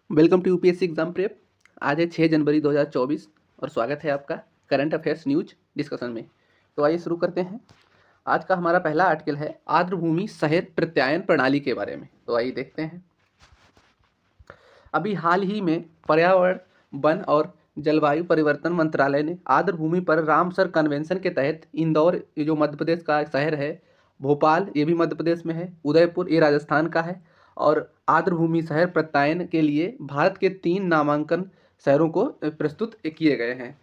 Welcome to UPSC exam prep. आज है 6 जनवरी 2024 और स्वागत है आपका करंट अफेयर्स न्यूज डिस्कशन में। तो आइए शुरू करते हैं। आज का हमारा पहला आर्टिकल है आर्द्रभूमि शहर प्रत्यायन प्रणाली के बारे में। तो आइए देखते हैं। अभी हाल ही में पर्यावरण, वन और जलवायु परिवर्तन मंत्रालय ने आर्द्रभूमि पर रामसर कन्वेंशन के तहत इंदौर, ये जो मध्य प्रदेश का शहर है, भोपाल ये भी मध्य प्रदेश में है, उदयपुर ये राजस्थान का है, और आर्द्रभूमि शहर प्रत्यायन के लिए भारत के 3 नामांकन शहरों को प्रस्तुत किए गए हैं।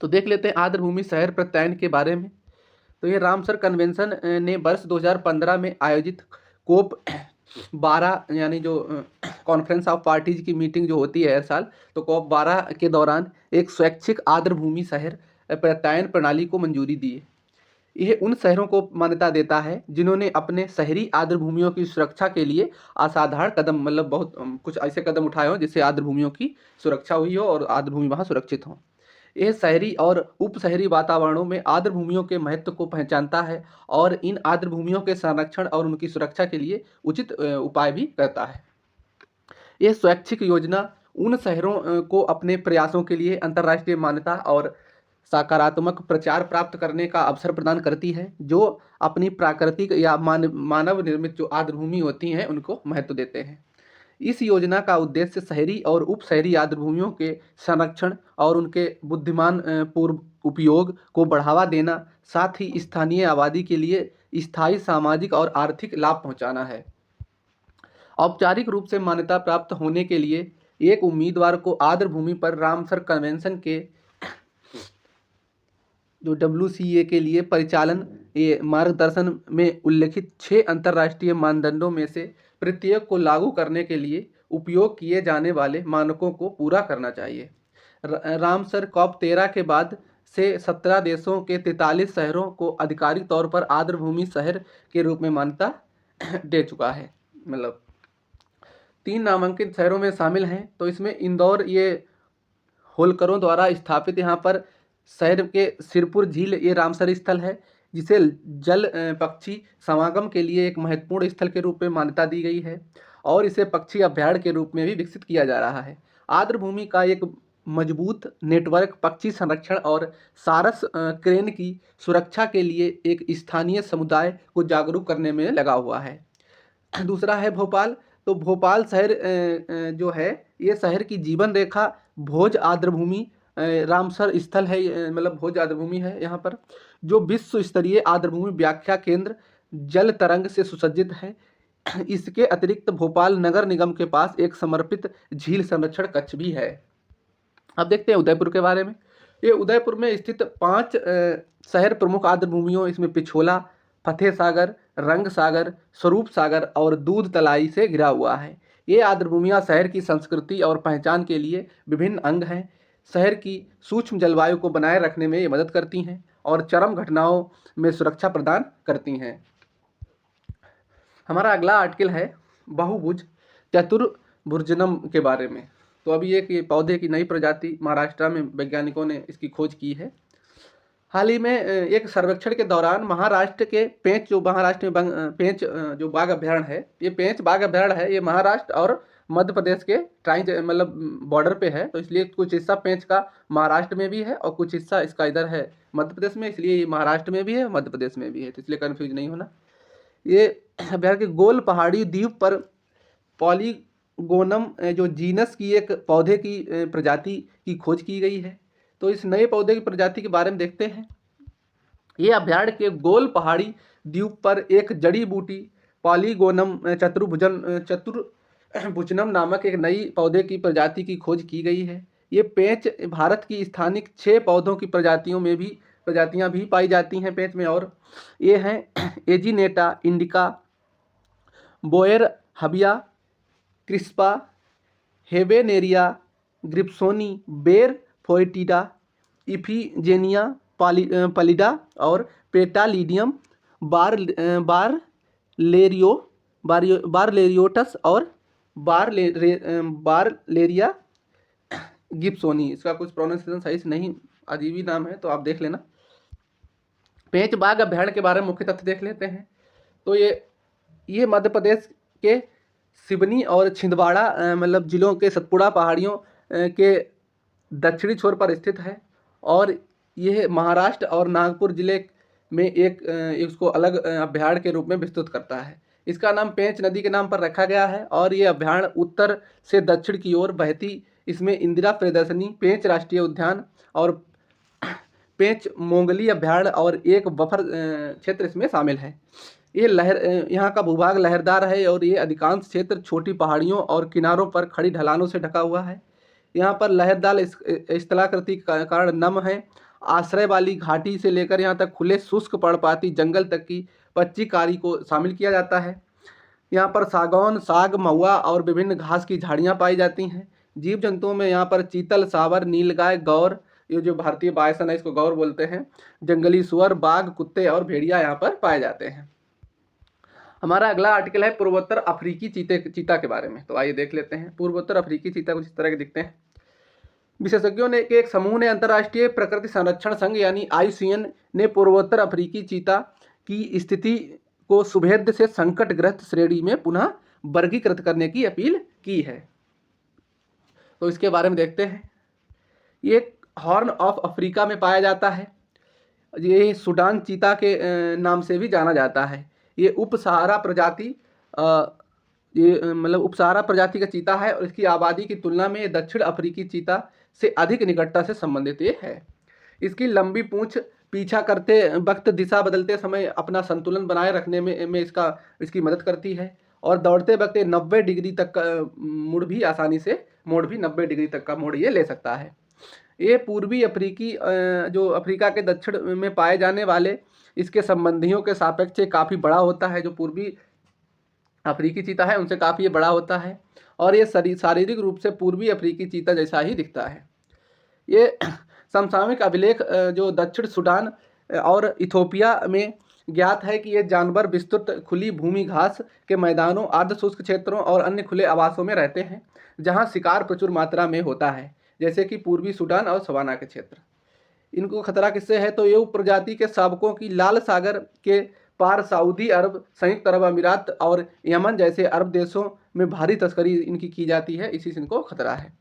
तो देख लेते हैं आर्द्रभूमि शहर प्रत्यायन के बारे में। तो ये रामसर कन्वेंशन ने वर्ष 2015 में आयोजित कोप 12 यानी जो कॉन्फ्रेंस ऑफ पार्टीज की मीटिंग जो होती है हर साल, तो कोप 12 के दौरान एक स्वैच्छिक आर्द्रभूमि शहर प्रत्यायन प्रणाली को मंजूरी दी है। यह उन शहरों को मान्यता देता है जिन्होंने अपने शहरी आर्द्रभूमियों की सुरक्षा के लिए असाधारण कदम, मतलब बहुत कुछ ऐसे कदम उठाए हों जिससे आर्द्रभूमियों की सुरक्षा हुई हो और आर्द्रभूमि वहाँ सुरक्षित हो। यह शहरी और उप शहरी वातावरणों में आर्द्रभूमियों के महत्व को पहचानता है और इन आर्द्रभूमियों के संरक्षण और उनकी सुरक्षा के लिए उचित उपाय भी करता है। यह स्वैच्छिक योजना उन शहरों को अपने प्रयासों के लिए अंतर्राष्ट्रीय मान्यता और सकारात्मक प्रचार प्राप्त करने का अवसर प्रदान करती है, जो अपनी प्राकृतिक या मानव निर्मित जो आर्द्रभूमि होती हैं उनको महत्व देते हैं। इस योजना का उद्देश्य शहरी और उप शहरी आर्द्रभूमियों के संरक्षण और उनके बुद्धिमान पूर्व उपयोग को बढ़ावा देना, साथ ही स्थानीय आबादी के लिए स्थायी सामाजिक और आर्थिक लाभ पहुंचाना है। औपचारिक रूप से मान्यता प्राप्त होने के लिए एक उम्मीदवार को आर्द्रभूमि पर रामसर कन्वेंशन के जो WCA के लिए परिचालन ये मार्गदर्शन में उल्लिखित 6 अंतर्राष्ट्रीय मानदंडों में से प्रत्येक को लागू करने के लिए उपयोग किए जाने वाले मानकों को पूरा करना चाहिए। रामसर कॉप 13 के बाद से 17 देशों के 43 शहरों को आधिकारिक तौर पर आर्द्रभूमि शहर के रूप में मान्यता दे चुका है। मतलब 3 नामांकित शहरों में शामिल हैं। तो इसमें इंदौर ये होलकरों द्वारा स्थापित यहाँ पर शहर के सिरपुर झील ये रामसर स्थल है, जिसे जल पक्षी समागम के लिए एक महत्वपूर्ण स्थल के रूप में मान्यता दी गई है और इसे पक्षी अभ्यारण्य के रूप में भी विकसित किया जा रहा है। आर्द्रभूमि का एक मजबूत नेटवर्क पक्षी संरक्षण और सारस क्रेन की सुरक्षा के लिए एक स्थानीय समुदाय को जागरूक करने में लगा हुआ है। दूसरा है भोपाल। तो भोपाल शहर जो है, ये शहर की जीवन रेखा भोज आर्द्रभूमि रामसर स्थल है, मतलब भोज आर्द्रभूमि है यहाँ पर, जो विश्व स्तरीय आर्द्रभूमि व्याख्या केंद्र जल तरंग से सुसज्जित है। इसके अतिरिक्त भोपाल नगर निगम के पास एक समर्पित झील संरक्षण कक्ष भी है। अब देखते हैं उदयपुर के बारे में। ये उदयपुर में स्थित 5 शहर प्रमुख आर्द्रभूमियों, इसमें पिछोला, फतेह सागर, रंग सागर, स्वरूप सागर और दूध तलाई से घिरा हुआ है। ये आर्द्रभूमियाँ शहर की संस्कृति और पहचान के लिए विभिन्न अंग हैं। शहर की सूक्ष्म जलवायु को बनाए रखने में ये मदद करती हैं और चरम घटनाओं में सुरक्षा प्रदान करती हैं। हमारा अगला आर्टिकल है बहुभुज चतुर्भुजनम के बारे में। तो अभी एक ये पौधे की नई प्रजाति महाराष्ट्र में वैज्ञानिकों ने इसकी खोज की है। हाल ही में एक सर्वेक्षण के दौरान महाराष्ट्र के पेंच, जो महाराष्ट्र में पेंच जो बाघ अभ्यारण्य है, ये पेंच बाघ अभ्यारण्य है, ये महाराष्ट्र और मध्य प्रदेश के मतलब बॉर्डर पे है। तो इसलिए कुछ हिस्सा पेंच का महाराष्ट्र में भी है और कुछ हिस्सा इसका इधर है मध्य प्रदेश में, इसलिए ये महाराष्ट्र में भी है मध्य प्रदेश में भी है, तो इसलिए कन्फ्यूज नहीं होना। ये अभ्यारण्य के गोल पहाड़ी द्वीप पर पॉलीगोनम जो जीनस की एक पौधे की प्रजाति की खोज की गई है। तो इस नए पौधे की प्रजाति के बारे में देखते हैं। ये अभ्यारण्य के गोल पहाड़ी द्वीप पर एक जड़ी बूटी पॉलीगोनम चतुर्भुजनम नामक एक नई पौधे की प्रजाति की खोज की गई है। ये पेंच भारत की स्थानिक 6 पौधों की प्रजातियां भी पाई जाती हैं पेंच में, और ये हैं एजिनेटा इंडिका, बोयर हबिया, क्रिस्पा, हेबेनेरिया ग्रिप्सोनी, बेर फोएटिडा, इफिजेनिया पलिडा और पेटालिडियम बारलेरियोटस और बारलेरिया गिब्सोनी। इसका कुछ प्रोनाउंसिएशन सही से नहीं, अजीब ही नाम है, तो आप देख लेना। पेंच बाघ अभ्यारण्य के बारे में मुख्य तथ्य देख लेते हैं। तो ये मध्य प्रदेश के सिवनी और छिंदवाड़ा मतलब जिलों के सतपुड़ा पहाड़ियों के दक्षिणी छोर पर स्थित है। और यह महाराष्ट्र और नागपुर जिले में एक इसको अलग अभयारण्य के रूप में विस्तृत करता है। इसका नाम पेंच नदी के नाम पर रखा गया है और ये अभयारण्य उत्तर से दक्षिण की ओर बहती, इसमें इंदिरा प्रियदर्शनी, पेंच राष्ट्रीय उद्यान और पेंच मोंगली अभयारण्य और एक बफर क्षेत्र इसमें शामिल है। ये यहाँ का भूभाग लहरदार है और ये अधिकांश क्षेत्र छोटी पहाड़ियों और किनारों पर खड़ी ढलानों से ढका हुआ है। यहाँ पर लहरदार स्थलाकृति का कारण नम है। आश्रय वाली घाटी से लेकर यहाँ तक खुले शुष्क पर्णपाती जंगल तक की पच्चीकारी को शामिल किया जाता है। यहाँ पर सागौन, साग, महुआ और विभिन्न घास की झाड़ियाँ पाई जाती हैं। जीव जंतुओं में यहाँ पर चीतल, सावर, नीलगाय, गौर, ये जो भारतीय बायसन है इसको गौर बोलते हैं, जंगली सुअर, बाघ, कुत्ते और भेड़िया यहाँ पर पाए जाते हैं। हमारा अगला आर्टिकल है पूर्वोत्तर अफ्रीकी चीता के बारे में। तो आइए देख लेते हैं। पूर्वोत्तर अफ्रीकी चीता कुछ इस तरह के दिखते हैं। विशेषज्ञों ने एक समूह ने अंतर्राष्ट्रीय प्रकृति संरक्षण संघ यानी IUCN ने पूर्वोत्तर अफ्रीकी चीता की स्थिति को सुभेद्य से संकटग्रस्त श्रेणी में पुनः वर्गीकृत करने की अपील की है। तो इसके बारे में देखते हैं। ये हॉर्न ऑफ अफ्रीका में पाया जाता है। ये सूडान चीता के नाम से भी जाना जाता है। ये उप सहारा प्रजाति मतलब उप सहारा प्रजाति का चीता है और इसकी आबादी की तुलना में ये दक्षिण अफ्रीकी चीता से अधिक निकटता से संबंधित ये है। इसकी लंबी पूंछ पीछा करते वक्त दिशा बदलते समय अपना संतुलन बनाए रखने में इसकी मदद करती है और दौड़ते वक्त 90 डिग्री तक का मुड़ भी आसानी से 90 डिग्री तक का मोड़ ये ले सकता है। ये पूर्वी अफ्रीकी जो अफ्रीका के दक्षिण में पाए जाने वाले इसके संबंधियों के सापेक्ष काफ़ी बड़ा होता है। जो पूर्वी अफ्रीकी चीता है उनसे काफ़ी ये बड़ा होता है और ये शारीरिक रूप से पूर्वी अफ्रीकी चीता जैसा ही दिखता है। ये समसामयिक अभिलेख जो दक्षिण सूडान और इथोपिया में ज्ञात है कि ये जानवर विस्तृत खुली भूमि, घास के मैदानों, अर्ध शुष्क क्षेत्रों और अन्य खुले आवासों में रहते हैं जहाँ शिकार प्रचुर मात्रा में होता है, जैसे कि पूर्वी सूडान और सवाना के क्षेत्र। इनको खतरा किससे है? तो ये उपप्रजाति के शावकों की लाल सागर के पार सऊदी अरब, संयुक्त अरब अमीरात और यमन जैसे अरब देशों में भारी तस्करी इनकी की जाती है, इसी से इनको खतरा है।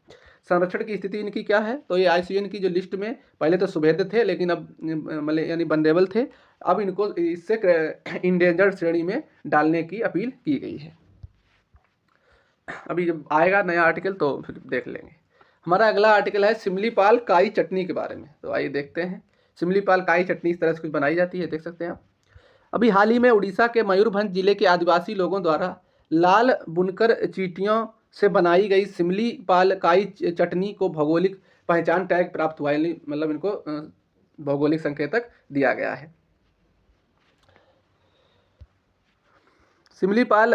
संरक्षण की स्थिति इनकी क्या है? तो ये IUCN की जो लिस्ट में पहले तो सुभेद्य थे लेकिन अब मतलब यानी वनरेबल थे, अब इनको इससे इंडेंजर्ड श्रेणी में डालने की अपील की गई है। अभी जब आएगा नया आर्टिकल तो फिर देख लेंगे। हमारा अगला आर्टिकल है सिमलीपाल काई चटनी के बारे में। तो आइए देखते हैं। सिमलीपाल काई चटनी इस तरह से कुछ बनाई जाती है, देख सकते हैं आप। अभी हाल ही में उड़ीसा के मयूरभंज जिले के आदिवासी लोगों द्वारा लाल बुनकर चींटियों से बनाई गई सिमलीपाल काई चटनी को भौगोलिक पहचान टैग प्राप्त हुआ, मतलब इनको भौगोलिक संकेतक दिया गया है। सिमलीपाल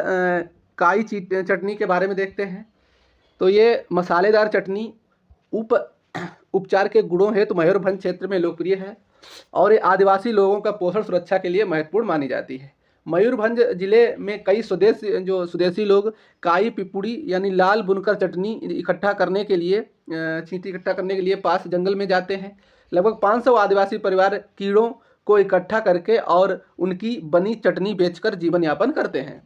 काई चटनी के बारे में देखते हैं। तो ये मसालेदार चटनी उपचार के गुणों हेतु मयूरभंज क्षेत्र में लोकप्रिय है और ये आदिवासी लोगों का पोषण सुरक्षा के लिए महत्वपूर्ण मानी जाती है। मयूरभंज जिले में कई स्वदेशी लोग काई पिपुड़ी यानी लाल बुनकर चटनी इकट्ठा करने के लिए पास जंगल में जाते हैं। लगभग 500 आदिवासी परिवार कीड़ों को इकट्ठा करके और उनकी बनी चटनी बेचकर जीवन यापन करते हैं।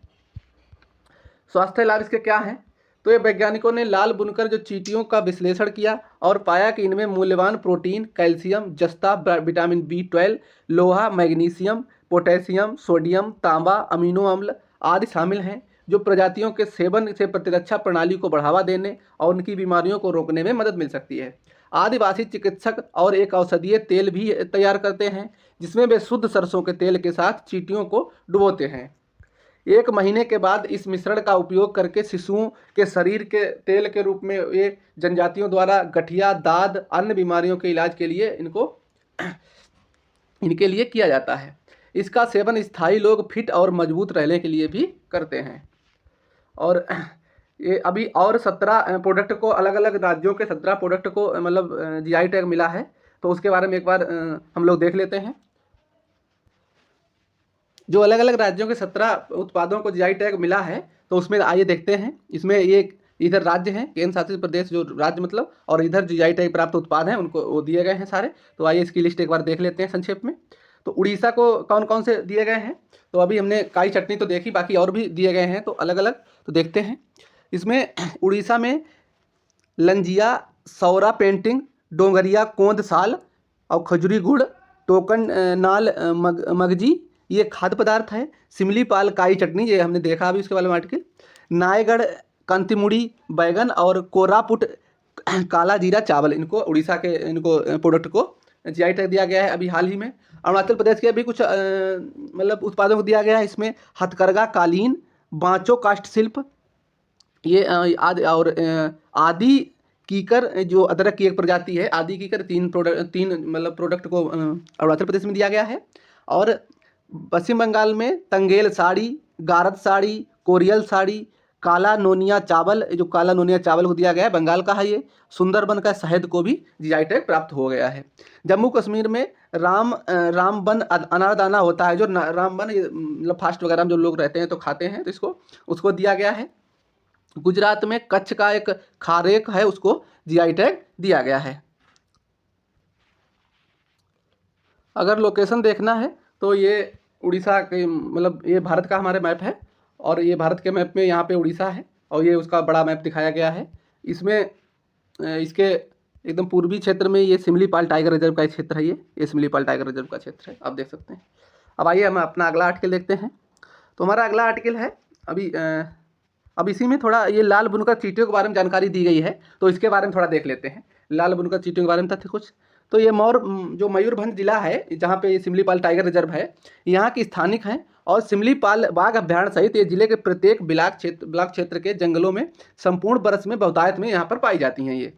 स्वास्थ्य लाभ इसके क्या हैं? तो ये वैज्ञानिकों ने लाल बुनकर जो चींटियों का विश्लेषण किया और पाया कि इनमें मूल्यवान प्रोटीन, कैल्शियम, जस्ता, विटामिन B12, लोहा, मैग्नीशियम, पोटेशियम, सोडियम, तांबा, अमीनो अम्ल आदि शामिल हैं, जो प्रजातियों के सेवन से प्रतिरक्षा प्रणाली को बढ़ावा देने और उनकी बीमारियों को रोकने में मदद मिल सकती है। आदिवासी चिकित्सक और एक औषधीय तेल भी तैयार करते हैं जिसमें वे शुद्ध सरसों के तेल के साथ चींटियों को डुबोते हैं। 1 महीने के बाद इस मिश्रण का उपयोग करके शिशुओं के शरीर के तेल के रूप में ये जनजातियों द्वारा गठिया, दाद, अन्य बीमारियों के इलाज के लिए इनके लिए किया जाता है। इसका सेवन स्थायी लोग फिट और मजबूत रहने के लिए भी करते हैं। और ये अभी और 17 प्रोडक्ट को अलग अलग राज्यों के 17 प्रोडक्ट को मतलब GI टैग मिला है, तो उसके बारे में एक बार हम लोग देख लेते हैं। जो अलग अलग राज्यों के 17 उत्पादों को GI टैग मिला है तो उसमें आइए देखते हैं। इसमें ये इधर राज्य हैं, केंद्र शासित प्रदेश जो राज्य मतलब, और इधर GI टैग प्राप्त उत्पाद हैं उनको वो दिए गए हैं सारे। तो आइए इसकी लिस्ट एक बार देख लेते हैं संक्षेप में। तो उड़ीसा को कौन कौन से दिए गए हैं? तो अभी हमने काई चटनी तो देखी, बाकी और भी दिए गए हैं तो अलग अलग। तो देखते हैं। इसमें उड़ीसा में लंजिया, सौरा पेंटिंग, डोंगरिया कोंद साल और खजूरी गुड़, टोकन नाल मगजी, ये खाद्य पदार्थ है। सिमलीपाल काई चटनी, ये हमने देखा अभी उसके बारे में आर्टिकल। नायगढ़ कंतिमुड़ी बैगन और कोरापुट काला जीरा चावल, इनको उड़ीसा के इनको प्रोडक्ट को जीआई टैग दिया गया है अभी हाल ही में। अरुणाचल प्रदेश के भी कुछ मतलब उत्पादों को दिया गया है। इसमें हथकरघा कालीन, बांचो काष्ठ शिल्प, ये आदि कीकर, जो अदरक की एक प्रजाति है, आदि कीकर, तीन मतलब प्रोडक्ट को अरुणाचल प्रदेश में दिया गया है। और पश्चिम बंगाल में तंगेल साड़ी, गारद साड़ी, कोरियल साड़ी, काला नोनिया चावल, जो काला नोनिया चावल को दिया गया है, बंगाल का है ये। सुंदरबन का शहद को भी जीआई टैग प्राप्त हो गया है। जम्मू कश्मीर में रामबन अनारदाना होता है, जो रामबन मतलब फास्ट वगैरह में जो लोग रहते हैं तो खाते हैं, तो इसको उसको दिया गया है। गुजरात में कच्छ का एक खारेक है, उसको जीआई टैग दिया गया है। अगर लोकेशन देखना है तो ये उड़ीसा के मतलब ये भारत का हमारे मैप है, और ये भारत के मैप में यहाँ पे उड़ीसा है, और ये उसका बड़ा मैप दिखाया गया है। इसमें इसके एकदम पूर्वी क्षेत्र में ये सिमलीपाल टाइगर रिजर्व का क्षेत्र है। ये सिमलीपाल टाइगर रिजर्व का क्षेत्र है, आप देख सकते हैं। अब आइए हम अपना अगला आर्टिकल देखते हैं। तो हमारा अगला आर्टिकल है अब इसी में थोड़ा ये लाल बुनकर चींटियों के बारे में जानकारी दी गई है, तो इसके बारे में थोड़ा देख लेते हैं। लाल बुनकर चींटियों के बारे में तथ्य कुछ। तो ये जो मयूरभंज जिला है, जहाँ पे ये सिमलीपाल टाइगर रिजर्व है, यहाँ की स्थानिक हैं, और सिमलीपाल बाघ अभ्यारण्य सहित ये जिले के प्रत्येक ब्लॉक क्षेत्र के जंगलों में संपूर्ण बरस में बहुतायत में यहाँ पर पाई जाती हैं।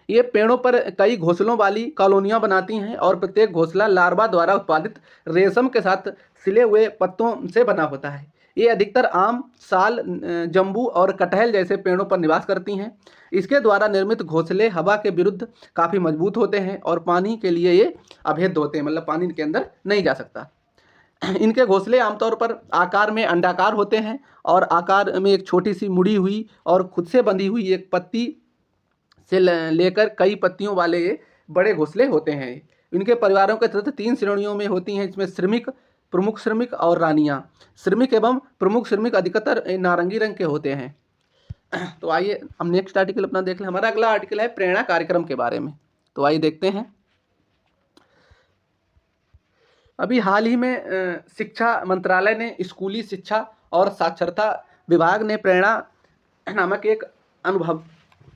ये पेड़ों पर कई घोंसलों वाली कॉलोनियां बनाती हैं, और प्रत्येक घोंसला लार्वा द्वारा उत्पादित रेशम के साथ सिले हुए पत्तों से बना होता है। ये अधिकतर आम, साल, जम्बू और कटहल जैसे पेड़ों पर निवास करती हैं। इसके द्वारा निर्मित घोंसले हवा के विरुद्ध काफ़ी मजबूत होते हैं, और पानी के लिए ये अभेद्य होते हैं, मतलब पानी के अंदर नहीं जा सकता। इनके घोंसले आमतौर पर आकार में अंडाकार होते हैं, और आकार में एक छोटी सी मुड़ी हुई और खुद से बंधी हुई एक पत्ती से लेकर कई पत्तियों वाले ये बड़े घोंसले होते हैं। इनके परिवारों के तहत 3 श्रेणियों में होती हैं, इसमें श्रमिक, प्रमुख श्रमिक और रानियां। श्रमिक एवं प्रमुख श्रमिक अधिकतर नारंगी रंग के होते हैं। तो आइए हम नेक्स्ट आर्टिकल अपना देख लें। हमारा अगला आर्टिकल है प्रेरणा कार्यक्रम के बारे में, तो आइए देखते हैं। अभी हाल ही में शिक्षा मंत्रालय ने स्कूली शिक्षा और साक्षरता विभाग ने प्रेरणा नामक एक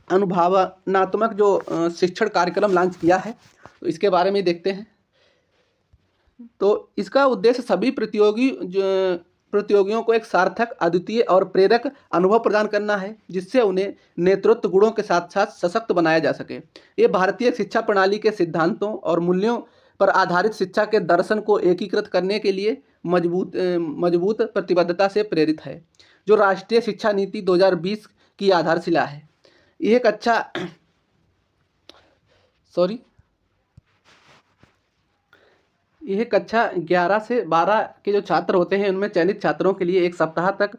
अनुभवनात्मक जो शिक्षण कार्यक्रम लॉन्च किया है, तो इसके बारे में देखते हैं। तो इसका उद्देश्य सभी प्रतियोगियों को एक सार्थक, अद्वितीय और प्रेरक अनुभव प्रदान करना है, जिससे उन्हें नेतृत्व गुणों के साथ साथ सशक्त बनाया जा सके। ये भारतीय शिक्षा प्रणाली के सिद्धांतों और मूल्यों पर आधारित शिक्षा के दर्शन को एकीकृत करने के लिए मजबूत प्रतिबद्धता से प्रेरित है, जो राष्ट्रीय शिक्षा नीति 2020 की आधारशिला है। यह कक्षा 11 से 12 के जो छात्र होते हैं, उनमें चयनित छात्रों के लिए 1 सप्ताह तक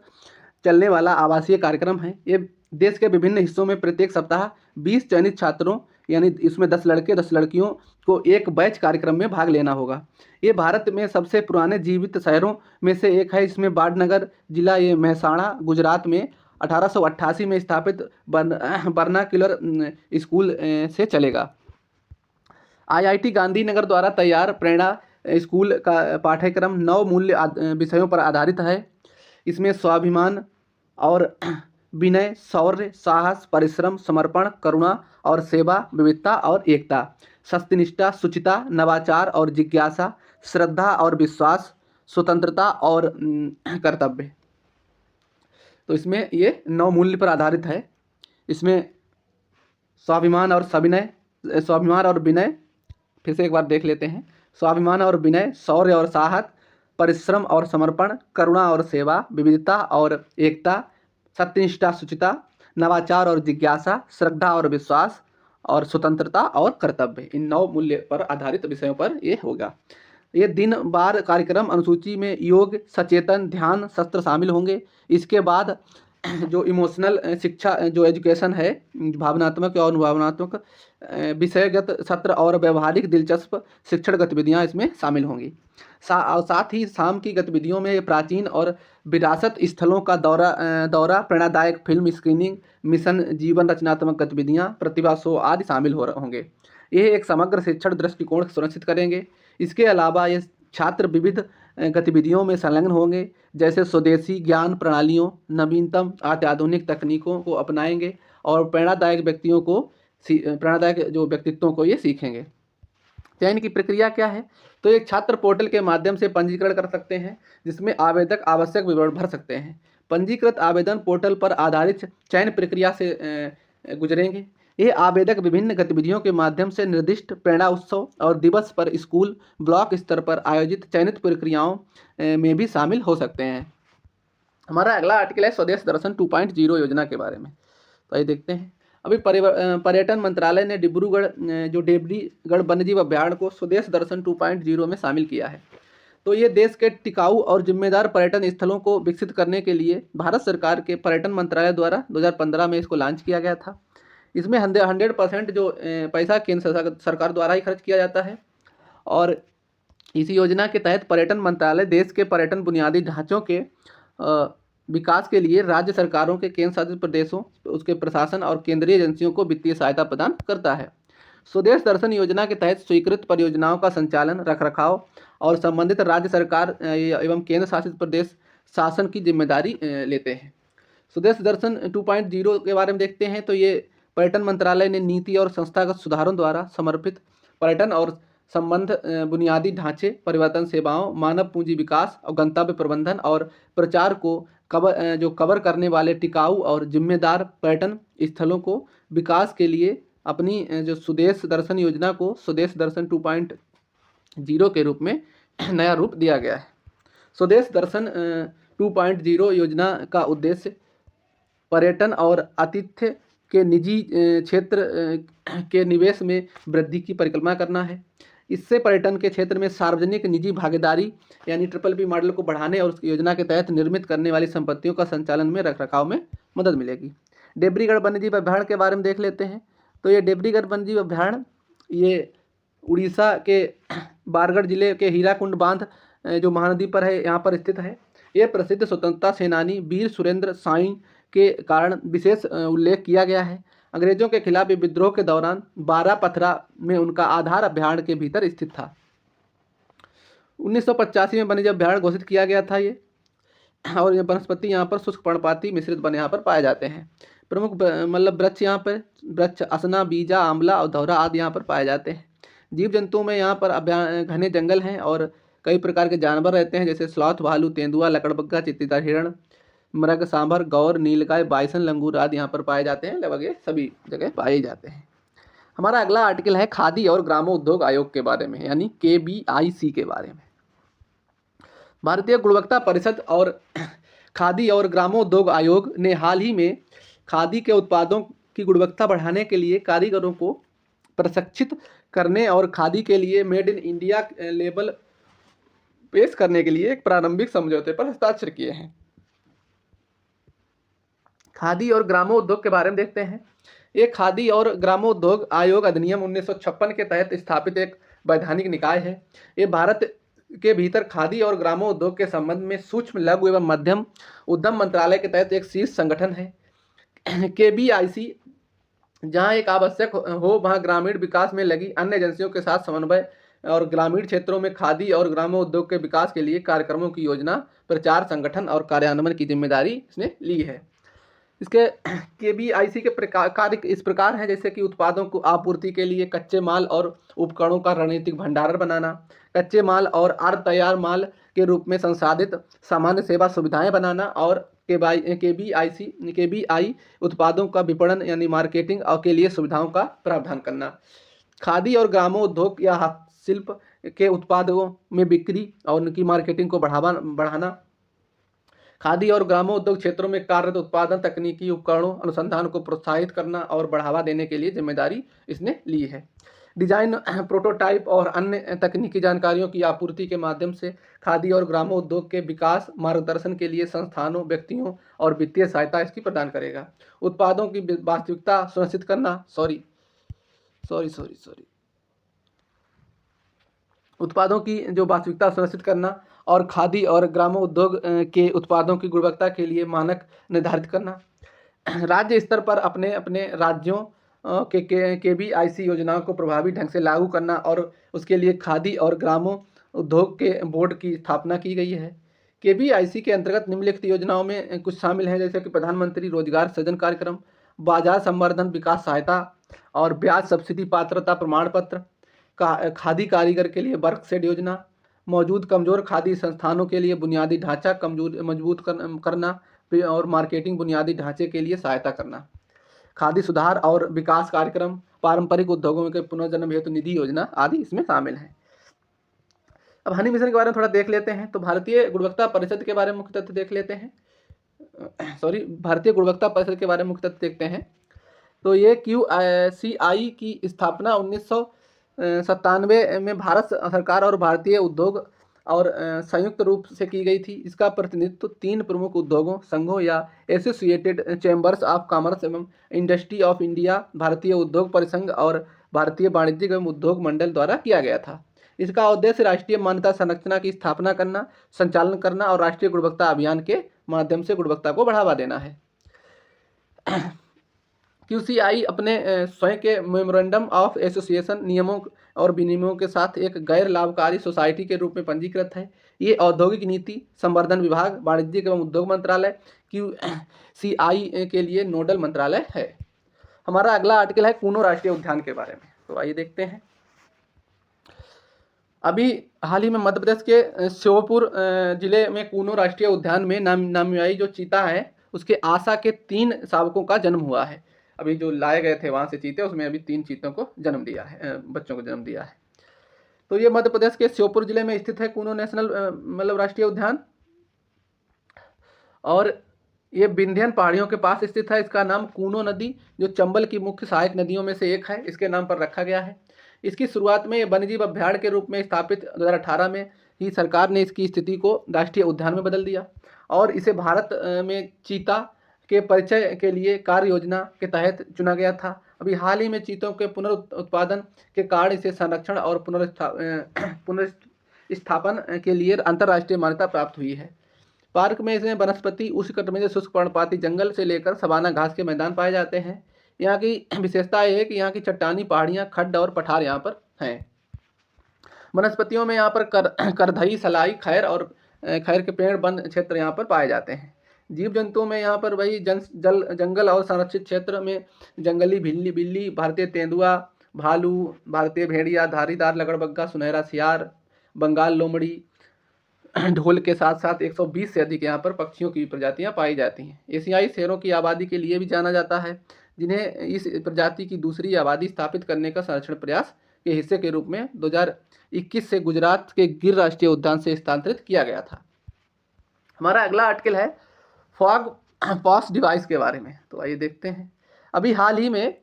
चलने वाला आवासीय कार्यक्रम है। ये देश के विभिन्न हिस्सों में प्रत्येक सप्ताह 20 चयनित छात्रों, यानी इसमें 10 लड़के 10 लड़कियों को एक बैच कार्यक्रम में भाग लेना होगा। ये भारत में सबसे पुराने जीवित शहरों में से एक है। इसमें बाड़नगर जिला, ये मेहसाणा गुजरात में 1888 में स्थापित बर्नाक्यूलर स्कूल से चलेगा। IIT गांधीनगर द्वारा तैयार प्रेरणा स्कूल का पाठ्यक्रम 9 मूल्य विषयों पर आधारित है। इसमें स्वाभिमान और विनय, शौर्य, साहस, परिश्रम, समर्पण, करुणा और सेवा, विविधता और एकता, सत्यनिष्ठा, शुचिता, नवाचार और जिज्ञासा, श्रद्धा और विश्वास, स्वतंत्रता और कर्तव्य। तो इसमें ये 9 मूल्य पर आधारित है। इसमें स्वाभिमान और विनय, फिर से एक बार देख लेते हैं। स्वाभिमान और विनय, शौर्य और साहस, परिश्रम और समर्पण, करुणा और सेवा, विविधता और एकता, सत्यनिष्ठा, शुचिता, नवाचार और जिज्ञासा, श्रद्धा और विश्वास, और स्वतंत्रता और कर्तव्य। इन 9 मूल्य पर आधारित विषयों पर ये होगा। ये दिन बार कार्यक्रम अनुसूची में योग, सचेतन, ध्यान, शस्त्र शामिल होंगे। इसके बाद जो इमोशनल शिक्षा, जो एजुकेशन है, भावनात्मक और अनुभवनात्मक विषयगत सत्र और व्यवहारिक दिलचस्प शिक्षण गतिविधियां इसमें शामिल होंगी। और साथ ही शाम की गतिविधियों में प्राचीन और विरासत स्थलों का दौरा, प्रेरणादायक फिल्म स्क्रीनिंग, मिशन जीवन, रचनात्मक गतिविधियां, प्रतिभा शो आदि शामिल होंगे। यह एक समग्र शिक्षण दृष्टिकोण सुनिश्चित करेंगे। इसके अलावा ये छात्र विविध गतिविधियों में संलग्न होंगे, जैसे स्वदेशी ज्ञान प्रणालियों, नवीनतम अत्याधुनिक तकनीकों को अपनाएंगे और प्रेरणादायक जो व्यक्तित्वों को ये सीखेंगे। चयन की प्रक्रिया क्या है? तो एक छात्र पोर्टल के माध्यम से पंजीकरण कर सकते हैं, जिसमें आवेदक आवश्यक विवरण भर सकते हैं। पंजीकृत आवेदन पोर्टल पर आधारित चयन प्रक्रिया से गुजरेंगे। ये आवेदक विभिन्न गतिविधियों के माध्यम से निर्दिष्ट प्रेरणा उत्सव और दिवस पर स्कूल ब्लॉक स्तर पर आयोजित चयनित प्रक्रियाओं में भी शामिल हो सकते हैं। हमारा अगला आर्टिकल है स्वदेश दर्शन 2.0 योजना के बारे में। तो ये देखते हैं। अभी पर्यटन मंत्रालय ने डिब्रूगढ़ वन्यजीव अभ्यारण्य को स्वदेश दर्शन 2.0 में शामिल किया है। तो ये देश के टिकाऊ और जिम्मेदार पर्यटन स्थलों को विकसित करने के लिए भारत सरकार के पर्यटन मंत्रालय द्वारा 2015 में इसको लॉन्च किया गया था। इसमें 100% जो पैसा केंद्र सरकार द्वारा ही खर्च किया जाता है और इसी योजना के तहत पर्यटन मंत्रालय देश के पर्यटन बुनियादी ढांचों के विकास के लिए राज्य सरकारों के केंद्र शासित प्रदेशों, उसके प्रशासन और केंद्रीय एजेंसियों को वित्तीय सहायता प्रदान करता है। स्वदेश दर्शन योजना के तहत स्वीकृत परियोजनाओं का संचालन, रखरखाव और संबंधित राज्य सरकार एवं केंद्र शासित प्रदेश शासन की जिम्मेदारी लेते हैं। स्वदेश दर्शन 2.0 के बारे में देखते हैं। तो ये पर्यटन मंत्रालय ने नीति और संस्थागत सुधारों द्वारा समर्पित पर्यटन और संबंध बुनियादी ढांचे, परिवर्तन सेवाओं, मानव पूंजी विकास और गंतव्य प्रबंधन और प्रचार को कवर करने वाले टिकाऊ और जिम्मेदार पर्यटन स्थलों को विकास के लिए अपनी जो स्वदेश दर्शन योजना को स्वदेश दर्शन 2.0 के रूप में नया रूप दिया गया है। स्वदेश दर्शन 2.0 योजना का उद्देश्य पर्यटन और आतिथ्य के निजी क्षेत्र के निवेश में वृद्धि की परिकल्पना करना है। इससे पर्यटन के क्षेत्र में सार्वजनिक निजी भागीदारी यानी BBB मॉडल को बढ़ाने और उस योजना के तहत निर्मित करने वाली संपत्तियों का संचालन में रखरखाव में मदद मिलेगी। डिब्रूगढ़ वन्यजीव अभ्यारण्य के बारे में देख लेते हैं। तो ये डिब्रूगढ़ वन्यजीव अभ्यारण्य ये उड़ीसा के बारगढ़ जिले के हीराकुंड बांध जो महानदी पर है, यहाँ पर स्थित है। ये प्रसिद्ध स्वतंत्रता सेनानी वीर सुरेंद्र साई के कारण विशेष उल्लेख किया गया है। अंग्रेजों के खिलाफ विद्रोह के दौरान 12 पथरा में उनका आधार अभ्यारण्य के भीतर स्थित था। 1985 में वन्यजीव अभ्यारण्य घोषित किया गया था ये, और ये वनस्पति यहाँ पर शुष्क पर्णपाती मिश्रित वन यहाँ पर पाए जाते हैं। प्रमुख मतलब वृक्ष यहाँ पर वृक्ष असना, बीजा, आंवला और धौरा आदि यहाँ पर पाए जाते हैं। जीव जंतुओं में यहाँ पर घने जंगल हैं और कई प्रकार के जानवर रहते हैं, जैसे स्लॉथ, भालू, तेंदुआ, लकड़बग्गा, चित्तीदार हिरण, मृग, सांभर, गौर, नीलगाय, बाइसन, लंगूर आदि यहाँ पर पाए जाते हैं। लगभग ये सभी जगह पाए जाते हैं। हमारा अगला आर्टिकल है खादी और ग्रामोद्योग आयोग के बारे में, यानी KBIC के बारे में। भारतीय गुणवत्ता परिषद और खादी और ग्रामोद्योग आयोग ने हाल ही में खादी के उत्पादों की गुणवत्ता बढ़ाने के लिए कारीगरों को प्रशिक्षित करने और खादी के लिए मेड इन इंडिया लेबल पेश करने के लिए एक प्रारंभिक समझौते पर हस्ताक्षर किए हैं। खादी और ग्रामोद्योग के बारे में देखते हैं। ये खादी और ग्रामोद्योग आयोग अधिनियम 1956 के तहत स्थापित एक वैधानिक निकाय है। ये भारत के भीतर खादी और ग्रामोद्योग के संबंध में सूक्ष्म, लघु एवं मध्यम उद्यम मंत्रालय के तहत एक शीर्ष संगठन है। KBIC जहां एक आवश्यक हो वहां ग्रामीण विकास में लगी अन्य एजेंसियों के साथ समन्वय और ग्रामीण क्षेत्रों में खादी और ग्रामोद्योग के विकास के लिए कार्यक्रमों की योजना, प्रचार, संगठन और कार्यान्वयन की जिम्मेदारी इसने ली है। इसके KBIC के कार्य इस प्रकार हैं, जैसे कि उत्पादों को आपूर्ति के लिए कच्चे माल और उपकरणों का रणनीतिक भंडारण बनाना, कच्चे माल और अर्ध तैयार माल के रूप में संसाधित सामान्य सेवा सुविधाएं बनाना, और KBI उत्पादों का विपणन यानी मार्केटिंग और के लिए सुविधाओं का प्रावधान करना। खादी और ग्रामोद्योग या हस्तशिल्प के उत्पादों में बिक्री और उनकी मार्केटिंग को बढ़ाना, खादी और ग्रामोद्योग क्षेत्रों में कार्यरत उत्पादन, तकनीकी उपकरणों, अनुसंधान को प्रोत्साहित करना और बढ़ावा देने के लिए जिम्मेदारी इसने ली है। डिजाइन, प्रोटोटाइप और अन्य तकनीकी जानकारियों की आपूर्ति के माध्यम से खादी और ग्रामोद्योग के विकास, मार्गदर्शन के लिए संस्थानों, व्यक्तियों और वित्तीय सहायता इसकी प्रदान करेगा। उत्पादों की वास्तविकता सुनिश्चित करना उत्पादों की जो वास्तविकता सुनिश्चित करना और खादी और ग्रामोद्योग के उत्पादों की गुणवत्ता के लिए मानक निर्धारित करना। राज्य स्तर पर अपने अपने राज्यों के KVIC योजनाओं को प्रभावी ढंग से लागू करना और उसके लिए खादी और ग्रामो उद्योग के बोर्ड की स्थापना की गई है। KVIC के अंतर्गत निम्नलिखित योजनाओं में कुछ शामिल हैं, जैसे कि प्रधानमंत्री रोजगार सृजन कार्यक्रम, बाजार संवर्धन विकास सहायता और ब्याज सब्सिडी पात्रता प्रमाण पत्र, खादी कारीगर के लिए वर्कशेड योजना, मौजूद कमजोर खादी संस्थानों के लिए बुनियादी ढांचा मजबूत करना और मार्केटिंग बुनियादी ढांचे के लिए सहायता करना, खादी सुधार और विकास कार्यक्रम, पारंपरिक उद्योगों के पुनर्जन्म हेतु निधि योजना आदि इसमें शामिल हैं। अब हनी मिशन के बारे में थोड़ा देख लेते हैं। तो भारतीय गुणवत्ता परिषद के बारे में मुख्य तथ्य देख लेते हैं। भारतीय गुणवत्ता परिषद के बारे में मुख्य तथ्य देखते हैं। तो ये QCI की स्थापना 1997 में भारत सरकार और भारतीय उद्योग और संयुक्त रूप से की गई थी। इसका प्रतिनिधित्व 3 प्रमुख उद्योगों संघों या एसोसिएटेड चैम्बर्स ऑफ कॉमर्स एवं इंडस्ट्री ऑफ इंडिया, भारतीय उद्योग परिसंघ और भारतीय वाणिज्यिक एवं उद्योग मंडल द्वारा किया गया था। इसका उद्देश्य राष्ट्रीय मान्यता संरचना की स्थापना करना, संचालन करना और राष्ट्रीय गुणवत्ता अभियान के माध्यम से गुणवत्ता को बढ़ावा देना है। QCI अपने स्वयं के मेमोरेंडम ऑफ एसोसिएशन नियमों और विनियमों के साथ एक गैर लाभकारी सोसाइटी के रूप में पंजीकृत है। ये औद्योगिक नीति संवर्धन विभाग, वाणिज्यिक एवं उद्योग मंत्रालय QCI के लिए नोडल मंत्रालय है। हमारा अगला आर्टिकल है कूनो राष्ट्रीय उद्यान के बारे में। तो आइए देखते हैं। अभी हाल ही में मध्य प्रदेश के श्योपुर जिले में कूनो राष्ट्रीय उद्यान में नामियाई जो चीता है उसके आशा के 3 शावकों का जन्म हुआ है। अभी जो लाए गए थे वहाँ से चीते, उसमें अभी 3 चीतों को जन्म दिया है, बच्चों को जन्म दिया है। तो ये मध्य प्रदेश के श्योपुर जिले में स्थित है कूनो नेशनल मतलब राष्ट्रीय उद्यान, और ये विंध्यन पहाड़ियों के पास स्थित है। इसका नाम कूनो नदी, जो चंबल की मुख्य सहायक नदियों में से एक है, इसके नाम पर रखा गया है। इसकी शुरुआत में वन्यजीव अभ्यारण्य के रूप में स्थापित 2018 में ही सरकार ने इसकी स्थिति को राष्ट्रीय उद्यान में बदल दिया और इसे भारत में चीता के परिचय के लिए कार्य योजना के तहत चुना गया था। अभी हाल ही में चीतों के पुनरुत्पादन के कारण इसे संरक्षण और पुनर्स्थापन के लिए अंतर्राष्ट्रीय मान्यता प्राप्त हुई है। पार्क में इसमें वनस्पति उष्णकटिबंधीय शुष्क पर्णपाती जंगल से लेकर सवाना घास के मैदान पाए जाते हैं। यहाँ की विशेषता यह है कि यहाँ की चट्टानी पहाड़ियाँ, खड्ड और पठार यहाँ पर हैं। वनस्पतियों में यहाँ पर करधई, सलाई, खैर और खैर के पेड़, वन क्षेत्र यहाँ पर पाए जाते हैं। जीव जंतुओं में यहाँ पर वही जंगल और संरक्षित क्षेत्र में जंगली बिल्ली, भारतीय तेंदुआ, भालू, भारतीय भेड़िया, धारीदार लकड़बग्गा, सुनहरा सियार, बंगाल लोमड़ी, ढोल के साथ साथ 120 से अधिक यहाँ पर पक्षियों की प्रजातियाँ पाई जाती हैं। एशियाई शेरों की आबादी के लिए भी जाना जाता है, जिन्हें इस प्रजाति की दूसरी आबादी स्थापित करने का संरक्षण प्रयास के हिस्से के रूप में 2021 से गुजरात के गिर राष्ट्रीय उद्यान से स्थानांतरित किया गया था। हमारा अगला आर्टिकल है फॉग पॉस डिवाइस के बारे में। तो आइए देखते हैं। अभी हाल ही में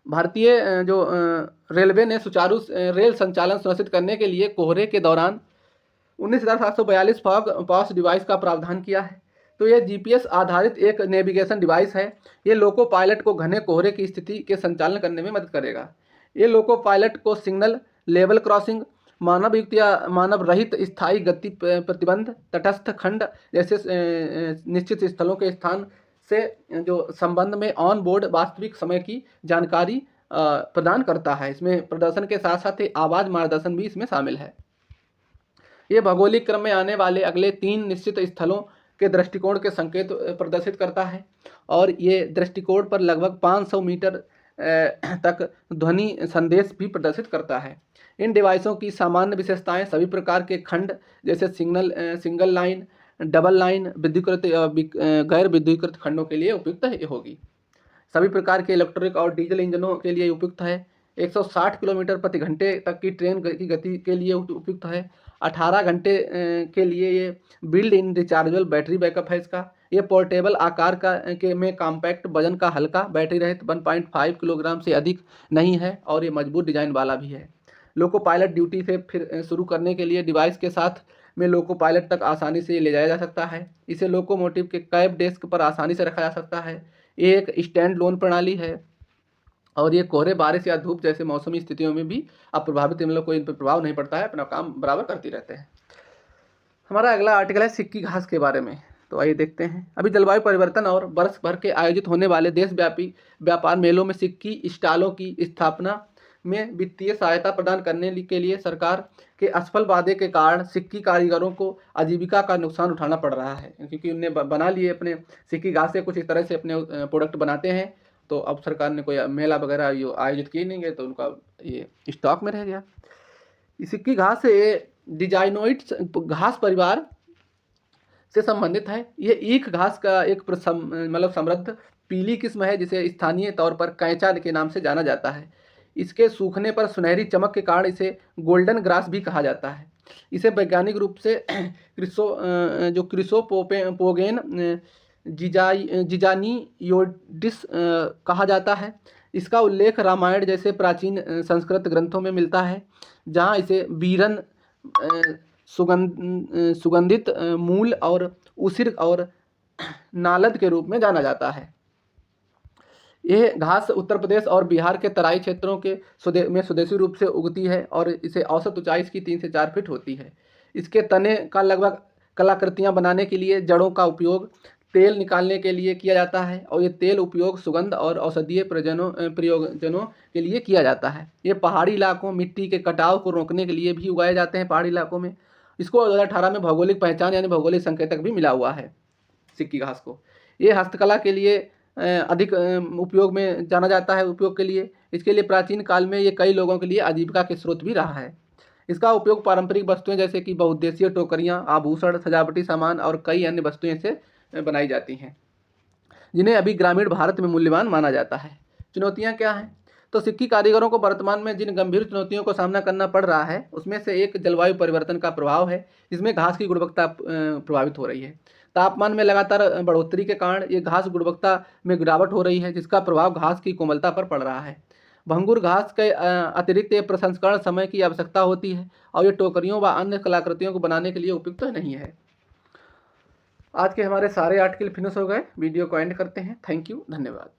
भारतीय जो रेलवे ने सुचारू रेल संचालन सुनिश्चित करने के लिए कोहरे के दौरान 19,742 फॉग पॉस डिवाइस का प्रावधान किया है। तो यह GPS आधारित एक नेविगेशन डिवाइस है। ये लोको पायलट को घने कोहरे की स्थिति के संचालन करने में मदद करेगा। ये लोको पायलट को सिग्नल, लेवल क्रॉसिंग, मानव युक्त या मानव रहित स्थायी गति प्रतिबंध, तटस्थ खंड जैसे निश्चित स्थलों के स्थान से जो संबंध में ऑन बोर्ड वास्तविक समय की जानकारी प्रदान करता है। इसमें प्रदर्शन के साथ साथ आवाज मार्गदर्शन भी इसमें शामिल है। ये भौगोलिक क्रम में आने वाले अगले 3 निश्चित स्थलों के दृष्टिकोण के संकेत प्रदर्शित करता है और ये दृष्टिकोण पर लगभग 500 मीटर तक ध्वनि संदेश भी प्रदर्शित करता है। इन डिवाइसों की सामान्य विशेषताएं सभी प्रकार के खंड जैसे सिंगल लाइन, डबल लाइन, विद्युतीकृत गैर विद्युतीकृत खंडों के लिए उपयुक्त होगी। सभी प्रकार के इलेक्ट्रिक और डीजल इंजनों के लिए उपयुक्त है। 160 किलोमीटर प्रति घंटे तक की ट्रेन की गति के लिए उपयुक्त है। 18 घंटे के लिए ये build in rechargeable battery backup है इसका। ये पोर्टेबल आकार का में कॉम्पैक्ट, वजन का हल्का, बैटरी रहित 1.5 किलोग्राम से अधिक नहीं है और ये मजबूत डिजाइन वाला भी है। लोको पायलट ड्यूटी से फिर शुरू करने के लिए डिवाइस के साथ में लोको पायलट तक आसानी से ले जाया जा सकता है। इसे लोकोमोटिव के कैब डेस्क पर आसानी से रखा जा सकता है। ये एक स्टैंड लोन प्रणाली है और ये कोहरे, बारिश या धूप जैसे मौसमी स्थितियों में भी अब प्रभावित इन लोग को इन पर प्रभाव नहीं पड़ता है, अपना काम बराबर करती रहते हैं। हमारा अगला आर्टिकल है सिक्की घास के बारे में। तो आइए देखते हैं। अभी जलवायु परिवर्तन और वर्ष भर के आयोजित होने वाले देशव्यापी व्यापार मेलों में सिक्की स्टॉलों की स्थापना में वित्तीय सहायता प्रदान करने के लिए सरकार के असफल वादे के कारण सिक्की कारीगरों को आजीविका का नुकसान उठाना पड़ रहा है, क्योंकि उनने बना लिए अपने सिक्की घास से कुछ इस तरह से अपने प्रोडक्ट बनाते हैं। तो अब सरकार ने कोई मेला वगैरह ये आयोजित किए नहीं गए, तो उनका ये स्टॉक में रह गया। सिक्की घास डिजाइनोइड्स घास परिवार से संबंधित है। यह ईख घास का एक मतलब समृद्ध पीली किस्म है, जिसे स्थानीय तौर पर कैंचा के नाम से जाना जाता है। इसके सूखने पर सुनहरी चमक के कारण इसे गोल्डन ग्रास भी कहा जाता है। इसे वैज्ञानिक रूप से क्रिसोपोगेन जिजानियोडिस कहा जाता है। इसका उल्लेख रामायण जैसे प्राचीन संस्कृत ग्रंथों में मिलता है, जहाँ इसे बीरन, सुगंधित मूल और उसिर और नालद के रूप में जाना जाता है। यह घास उत्तर प्रदेश और बिहार के तराई क्षेत्रों के स्वदेशी रूप से उगती है और इसे औसत ऊंचाई इसकी 3 से 4 फीट होती है। इसके तने का लगभग कलाकृतियां बनाने के लिए, जड़ों का उपयोग तेल निकालने के लिए किया जाता है, और ये तेल उपयोग सुगंध और औषधीय प्रयोजनों के लिए किया जाता है। ये पहाड़ी इलाकों, मिट्टी के कटाव को रोकने के लिए भी उगाए जाते हैं पहाड़ी इलाकों में। इसको 2018 में भौगोलिक पहचान यानी भौगोलिक संकेतक भी मिला हुआ है सिक्की घास को। ये हस्तकला के लिए अधिक उपयोग में जाना जाता है। उपयोग के लिए इसके लिए प्राचीन काल में ये कई लोगों के लिए आजीविका के स्रोत भी रहा है। इसका उपयोग पारंपरिक वस्तुएं जैसे कि बहुउद्देशीय टोकरियां, आभूषण, सजावटी सामान और कई अन्य वस्तुएं से बनाई जाती हैं, जिन्हें अभी ग्रामीण भारत में मूल्यवान माना जाता है। चुनौतियां क्या हैं? तो सिक्की कारीगरों को वर्तमान में जिन गंभीर चुनौतियों को सामना करना पड़ रहा है, उसमें से एक जलवायु परिवर्तन का प्रभाव है, जिसमें घास की गुणवत्ता प्रभावित हो रही है। तापमान में लगातार बढ़ोतरी के कारण ये घास गुणवत्ता में गिरावट हो रही है, जिसका प्रभाव घास की कोमलता पर पड़ रहा है। भंगुर घास के अतिरिक्त प्रसंस्करण समय की आवश्यकता होती है, और ये टोकरियों व अन्य कलाकृतियों को बनाने के लिए उपयुक्त नहीं है। आज के हमारे सारे आर्टिकल फिनिश हो गए। वीडियो को एंड करते हैं। थैंक यू, धन्यवाद।